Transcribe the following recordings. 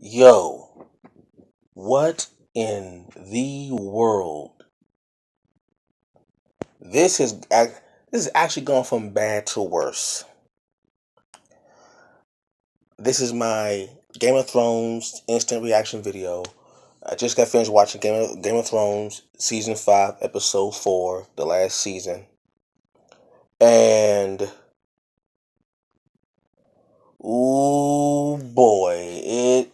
Yo, what in the world? This is actually going from bad to worse. This is my Game of Thrones instant reaction video. I just got finished watching Game of Thrones season 5, episode 4, the last season. And ooh boy, it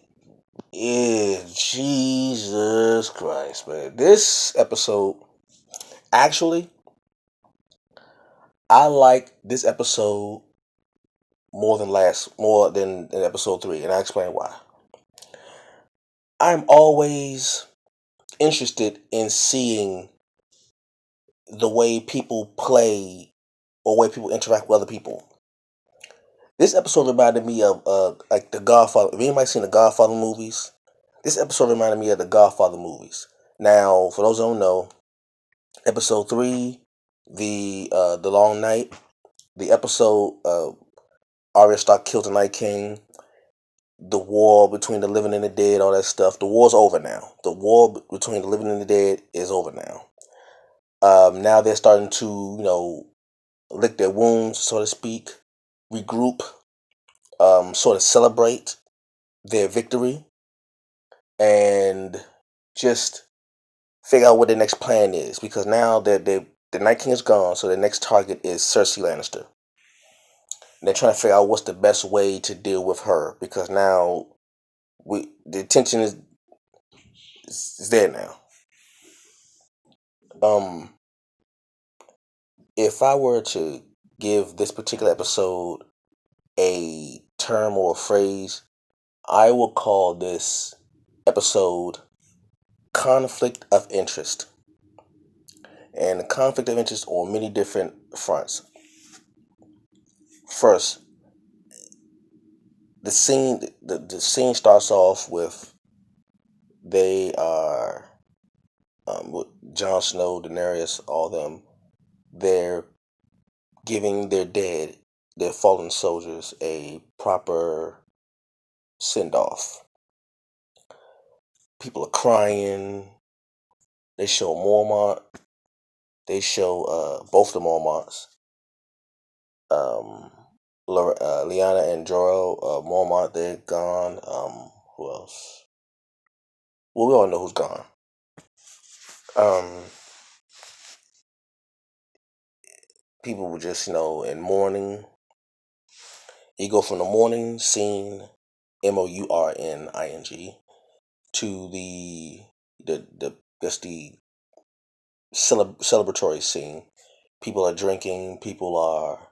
is Jesus Christ, man. This episode actually I like this episode more than episode 3, and I explain why. I'm always interested in seeing the way people play or way people interact with other people. This episode reminded me of like the Godfather. If anybody seen the Godfather movies, this episode reminded me of the Godfather movies. Now, for those who don't know, episode 3, the Long Night, the episode Arya Stark kills the Night King, the war between the living and the dead, all that stuff. The war's over now. The war between the living and the dead is over now. Now they're starting to, lick their wounds, so to speak, regroup, sort of celebrate their victory, and just figure out what their next plan is. Because now the Night King is gone, so the next target is Cersei Lannister. And they're trying to figure out what's the best way to deal with her, because now the tension is there now. Um, if I were to give this particular episode a term or a phrase, I will call this episode conflict of interest. And the conflict of interest on many different fronts. First, the scene starts off with they are with Jon Snow, Daenerys, all them. They're giving their fallen soldiers, a proper send off. People are crying. They show Mormont. They show both the Mormonts. Um, Lyanna and Jorah, Mormont, they're gone. Who else? Well, we all know who's gone. Um, People were just, in mourning. You go from the mourning scene, Mourning, to the just the celebratory scene. People are drinking. People are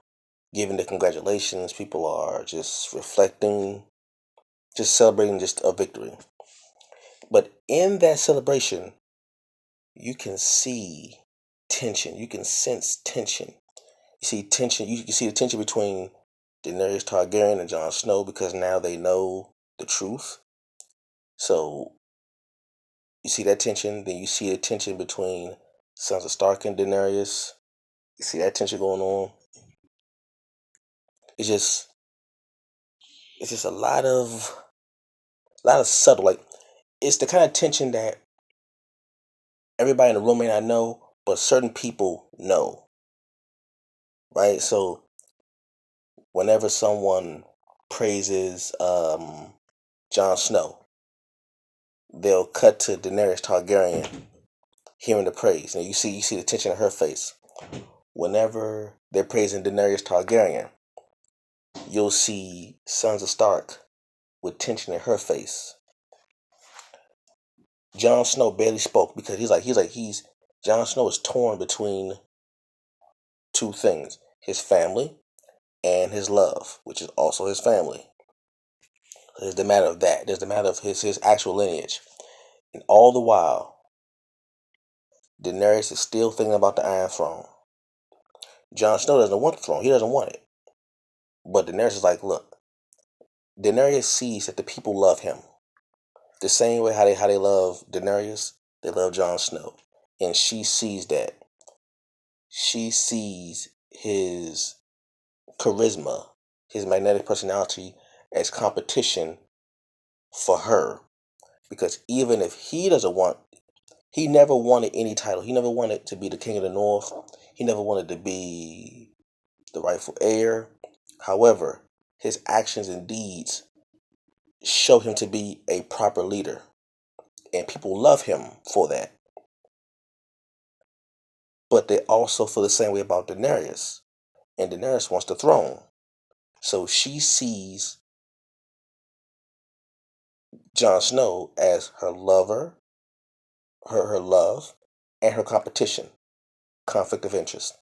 giving the congratulations. People are just reflecting, just celebrating just a victory. But in that celebration, you can see tension. You can sense tension. You see tension. You see the tension between Daenerys Targaryen and Jon Snow, because now they know the truth. So you see that tension. Then you see the tension between Sansa Stark and Daenerys. You see that tension going on. It's just it's just a lot of subtle, like, it's the kind of tension that everybody in the room may not know, but certain people know, right? So whenever someone praises Jon Snow, they'll cut to Daenerys Targaryen hearing the praise. And you see the tension in her face. Whenever they're praising Daenerys Targaryen, you'll see Sansa Stark with tension in her face. Jon Snow barely spoke because he's Jon Snow is torn between two things: his family and his love, which is also his family. There's the matter of that. There's the matter of his actual lineage. And all the while, Daenerys is still thinking about the Iron Throne. Jon Snow doesn't want the throne. He doesn't want it. But Daenerys is like, look, Daenerys sees that the people love him. The same way how they love Daenerys, they love Jon Snow. And she sees that. She sees his charisma, his magnetic personality as competition for her, because even if he doesn't want, he never wanted any title. He never wanted to be the king of the North. He never wanted to be the rightful heir. However, his actions and deeds show him to be a proper leader, and people love him for that. But they also feel the same way about Daenerys, and Daenerys wants the throne. So she sees Jon Snow as her lover, her love, and her competition, conflict of interest.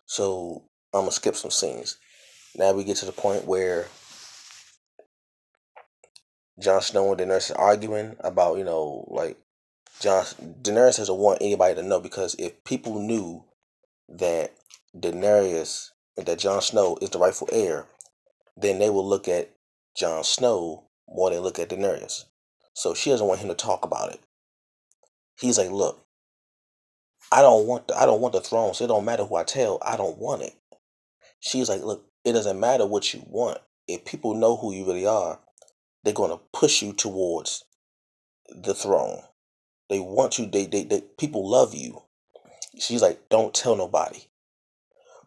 So I'm gonna skip some scenes. Now we get to the point where Jon Snow and Daenerys are arguing about, like Daenerys doesn't want anybody to know, because if people knew that that Jon Snow is the rightful heir, then they will look at Jon Snow more than look at Daenerys. So she doesn't want him to talk about it. He's like, look, I don't want the throne, so it don't matter who I tell, I don't want it. She's like, look, it doesn't matter what you want. If people know who you really are, they're gonna push you towards the throne. They want you, they people love you. She's like, don't tell nobody.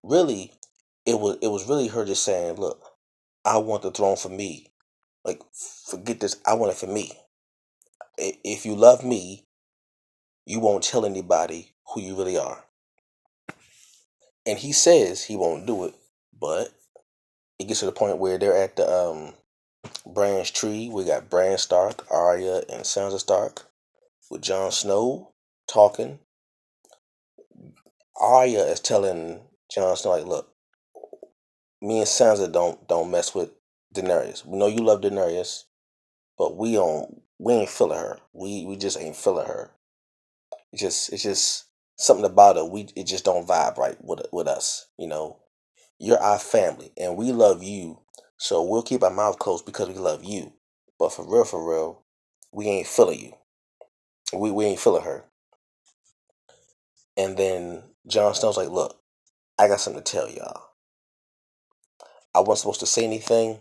Really, it was really her just saying, look, I want the throne for me. Like, forget this, I want it for me. If you love me, you won't tell anybody who you really are. And he says he won't do it, but it gets to the point where they're at the branch tree. We got Bran Stark, Arya, and Sansa Stark with Jon Snow talking. Arya is telling Jon Snow, like, look, me and Sansa don't mess with Daenerys. We know you love Daenerys, but we ain't feeling her. We just ain't feeling her. It's just something about her. It just don't vibe right with us. You're our family, and we love you. So we'll keep our mouth closed because we love you. But for real, we ain't feeling you. We ain't feeling her. And then Jon Snow's like, look, I got something to tell y'all. I wasn't supposed to say anything,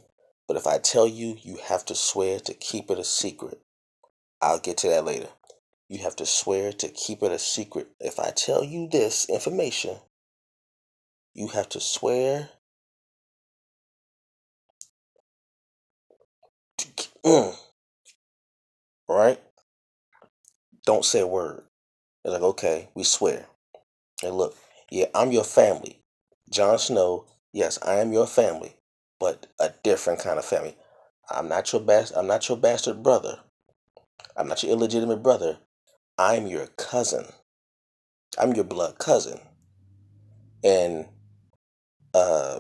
but if I tell you, you have to swear to keep it a secret. I'll get to that later. You have to swear to keep it a secret. If I tell you this information, you have to swear to right? Don't say a word. It's like, okay, we swear. And look, yeah, I'm your family. Jon Snow, yes, I am your family, but a different kind of family. I'm not your bastard brother. I'm not your illegitimate brother. I'm your cousin. I'm your blood cousin. And uh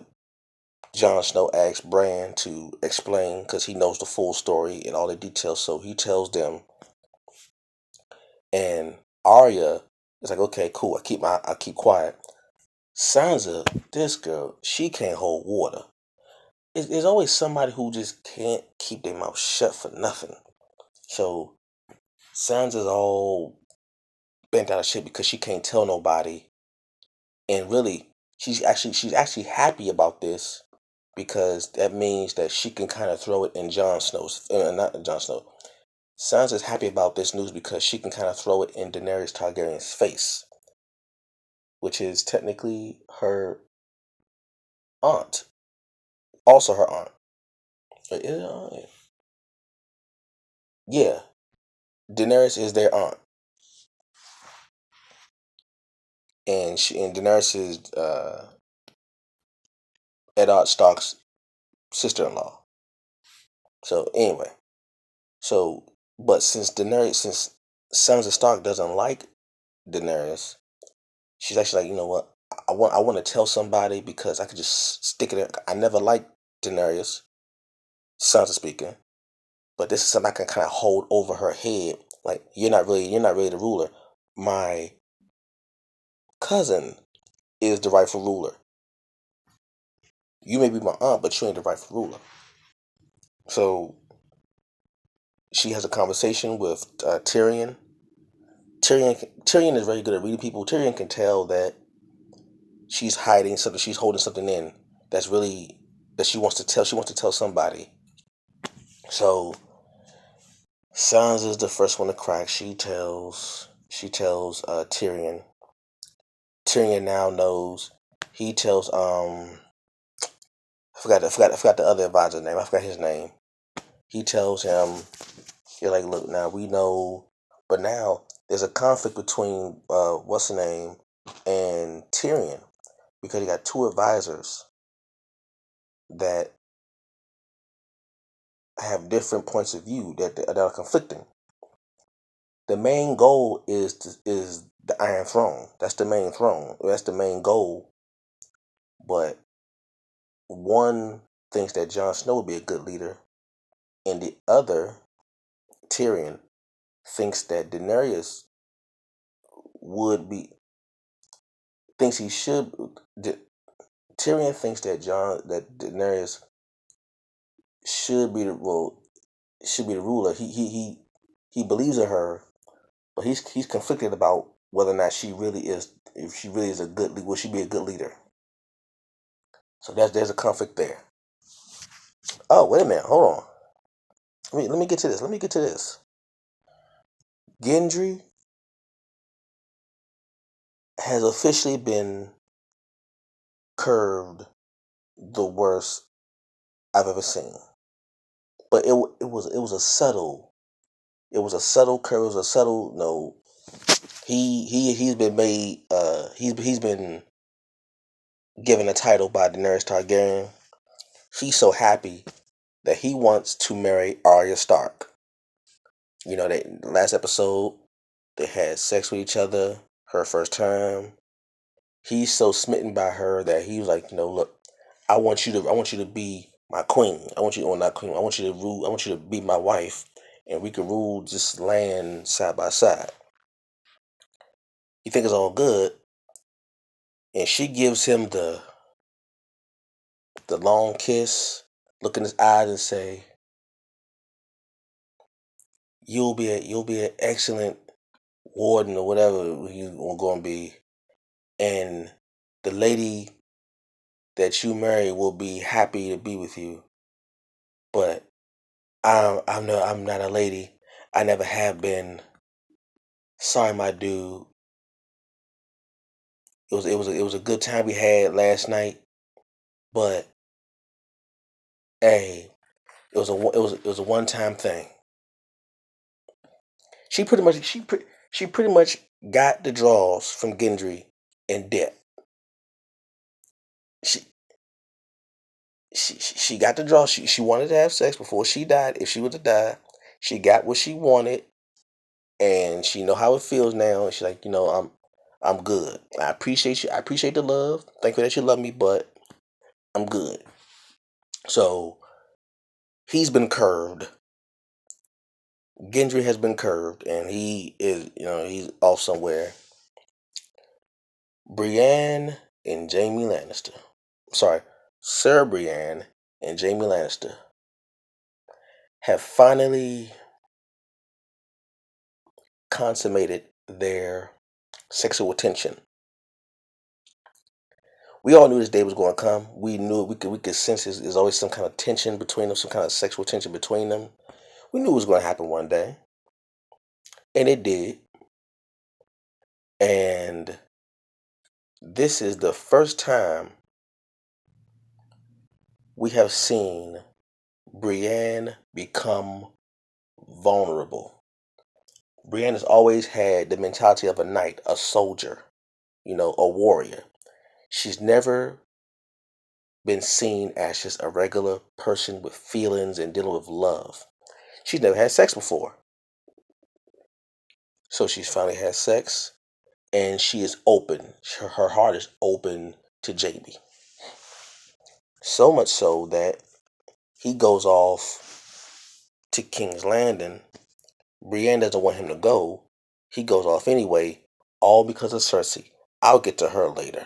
Jon Snow asks Bran to explain, because he knows the full story and all the details, so he tells them. And Arya is like, okay, cool. I keep quiet. Sansa, this girl, she can't hold water. There's always somebody who just can't keep their mouth shut for nothing. So Sansa's all bent out of shit because she can't tell nobody, and really, she's actually happy about this, because that means that she can kind of throw it in Jon Snow's, not Jon Snow. Sansa's happy about this news because she can kind of throw it in Daenerys Targaryen's face, which is technically her aunt, also her aunt. Yeah, Daenerys is their aunt, and Daenerys is Eddard Stark's sister-in-law. So anyway, so but since Sansa Stark doesn't like Daenerys, she's actually like, you know what? I want to tell somebody, because I could just stick it in. I never liked Daenerys, Sansa speaking, but this is something I can kind of hold over her head. Like, you're not really the ruler. My cousin is the rightful ruler. You may be my aunt, but you ain't the rightful ruler. So she has a conversation with Tyrion. Tyrion is very good at reading people. Tyrion can tell that she's hiding something. She's holding something in that's really that she wants to tell. She wants to tell somebody. So Sansa's the first one to crack. She tells Tyrion. Tyrion now knows. He tells I forgot the other advisor's name. I forgot his name. He tells him, you're like, look, now we know, but now there's a conflict between what's the name and Tyrion, because you got two advisors that have different points of view that are conflicting. The main goal is the Iron Throne. That's the main throne. That's the main goal. But one thinks that Jon Snow would be a good leader, and the other, Tyrion, thinks that Daenerys would be thinks he should. Tyrion thinks that Daenerys should be the ruler. He believes in her, but he's conflicted about whether or not she really is. If she really is a good, will she be a good leader? So there's a conflict there. Oh, wait a minute, hold on. Let me get to this. Let me get to this. Gendry has officially been curved the worst I've ever seen. But it was a subtle. It was a subtle curve. It was a subtle no. He's been made. He's been given a title by Daenerys Targaryen. He's so happy that he wants to marry Arya Stark. You know, that last episode they had sex with each other, her first time. He's so smitten by her that he was like, look, I want you to be my queen. I want you, or not queen. I want you to rule. I want you to be my wife, and we can rule this land side by side. You think it's all good, and she gives him the long kiss, look in his eyes, and say, "You'll be an excellent warden or whatever you're going to be, and the lady that you marry will be happy to be with you. But I'm not a lady. I never have been. Sorry, my dude. It was a good time we had last night, but hey, it was a one time thing." She pretty much got the draws from Gendry and dipped. She she got the draw. She wanted to have sex before she died. If she were to die, she got what she wanted, and she know how it feels now. And she's like, I'm good. I appreciate you. I appreciate the love. Thank you that you love me, but I'm good. So he's been curved. Gendry has been curved, and he is, he's off somewhere. Brienne and Jaime Lannister. Sorry, Sir Brienne and Jaime Lannister have finally consummated their sexual tension. We all knew this day was going to come. We knew it. We could sense there's always some kind of tension between them, some kind of sexual tension between them. We knew it was going to happen one day, and it did. And this is the first time we have seen Brienne become vulnerable. Brienne has always had the mentality of a knight, a soldier, a warrior. She's never been seen as just a regular person with feelings and dealing with love. She's never had sex before. So she's finally had sex, and she is open. Her heart is open to Jamie. So much so that he goes off to King's Landing. Brienne doesn't want him to go. He goes off anyway, all because of Cersei. I'll get to her later.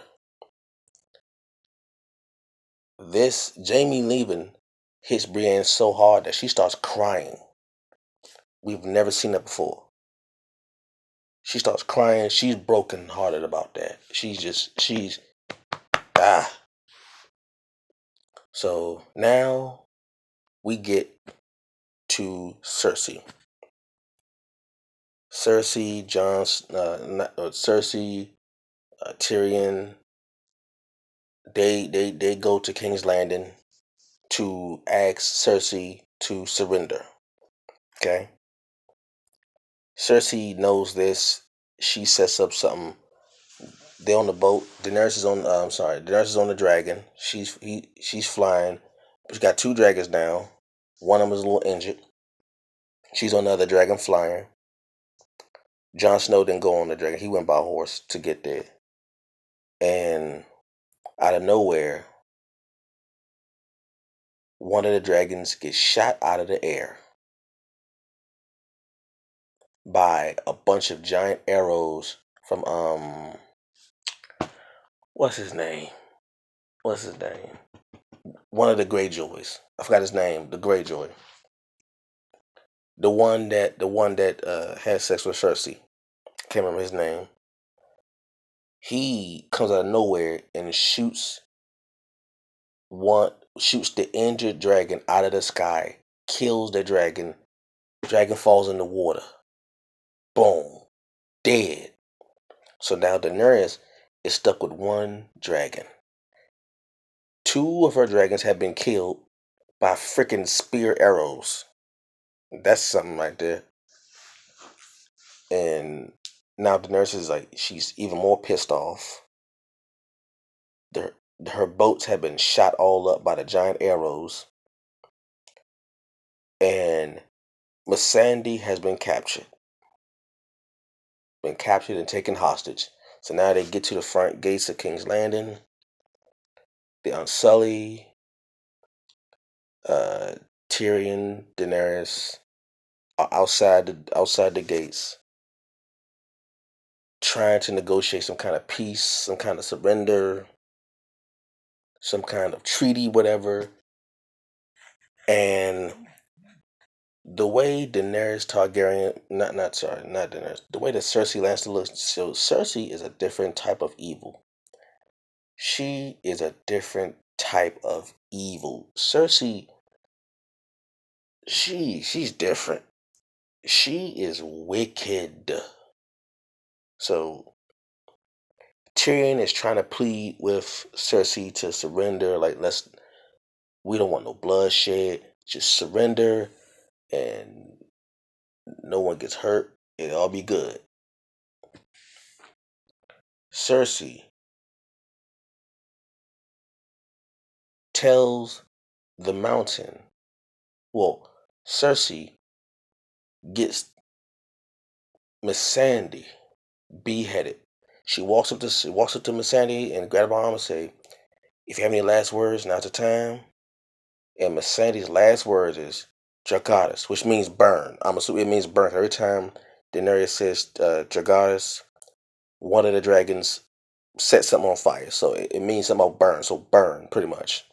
This Jamie leaving hits Brienne so hard that she starts crying. We've never seen that before. She starts crying. She's broken hearted about that. She's ah. So now we get to Cersei. Cersei, Cersei, Tyrion, they go to King's Landing to ask Cersei to surrender. Okay, Cersei knows this. She sets up something. They're on the boat. Daenerys is on. I'm sorry. Daenerys is on the dragon. She's flying. She's got two dragons now. One of them is a little injured. She's on the other dragon flying. Jon Snow didn't go on the dragon. He went by horse to get there. And out of nowhere, one of the dragons gets shot out of the air by a bunch of giant arrows from what's his name? What's his name? One of the Greyjoys. I forgot his name. The Greyjoy. The one that had sex with Cersei. Can't remember his name. He comes out of nowhere and shoots the injured dragon out of the sky, kills the dragon. Dragon falls in the water. Boom. Dead. So now Daenerys is stuck with one dragon. Two of her dragons have been killed by freaking spear arrows. That's something right there. And now Daenerys is like, she's even more pissed off. Her boats have been shot all up by the giant arrows. And Missandei has been captured. Been captured and taken hostage. So now they get to the front gates of King's Landing. They unsully Tyrion, Daenerys outside the gates, trying to negotiate some kind of peace, some kind of surrender, some kind of treaty, whatever. And the way Daenerys Targaryen, not Daenerys, the way that Cersei Lannister looks, so Cersei is a different type of evil. She is a different type of evil. Cersei, she's different. She is wicked. So Tyrion is trying to plead with Cersei to surrender. Like, we don't want no bloodshed. Just surrender, and no one gets hurt. It'll all be good. Cersei tells the Mountain. Well, Cersei gets Missandei beheaded. She walks up to Missandei and grabs her arm and say, "If you have any last words, now's the time." And Missandei's last words is Dracarys, which means burn. I'm assuming it means burn. Every time Daenerys says Dracarys, one of the dragons set something on fire. So it means something about burn. So burn, pretty much.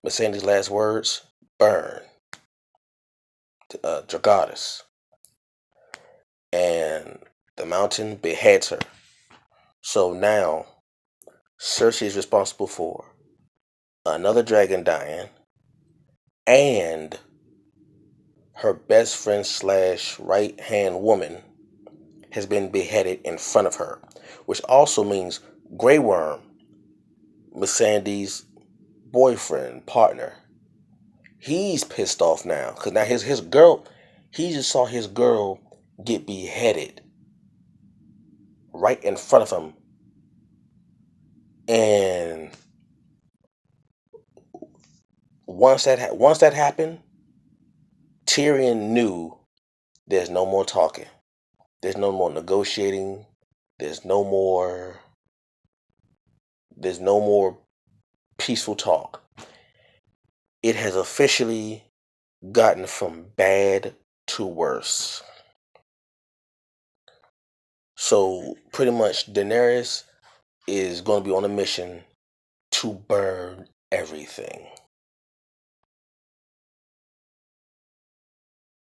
Missandei's last words, burn. Dracarys. And the Mountain beheads her. So now Cersei is responsible for another dragon dying and her best friend / right hand woman has been beheaded in front of her, which also means Grey Worm, Missandei's boyfriend, partner, he's pissed off now because now his girl, he just saw his girl get beheaded right in front of him. And once that happened, Tyrion knew there's no more talking. There's no more negotiating. There's no more peaceful talk. It has officially gotten from bad to worse. So pretty much Daenerys is going to be on a mission to burn everything.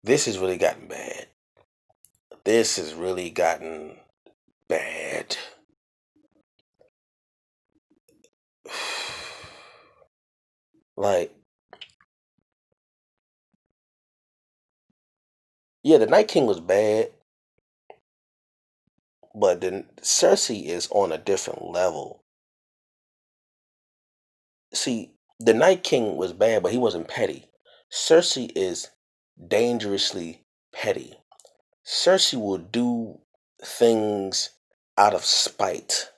This has really gotten bad. This has really gotten bad. Like, yeah, the Night King was bad, But then Cersei is on a different level. See, the Night King was bad, but he wasn't petty. Cersei is dangerously petty. Cersei will do things out of spite.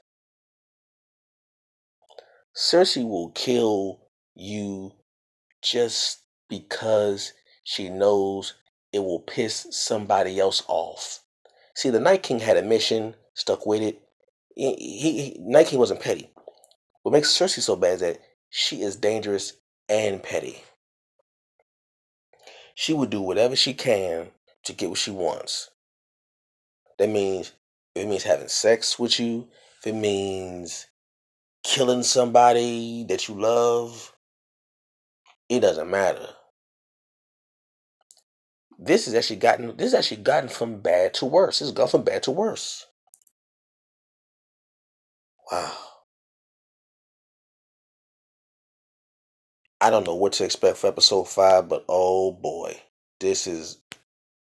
Cersei will kill you just because she knows it will piss somebody else off. See, the Night King had a mission, stuck with it. Night King wasn't petty. What makes Cersei so bad is that she is dangerous and petty. She will do whatever she can to get what she wants. That means if it means having sex with you, if it means killing somebody that you love, it doesn't matter. This has actually gotten from bad to worse. It's gone from bad to worse. Wow. I don't know what to expect for episode 5, but oh boy. This is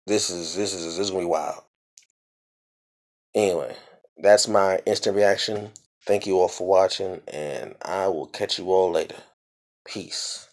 this is gonna be wild. Anyway, that's my instant reaction. Thank you all for watching, and I will catch you all later. Peace.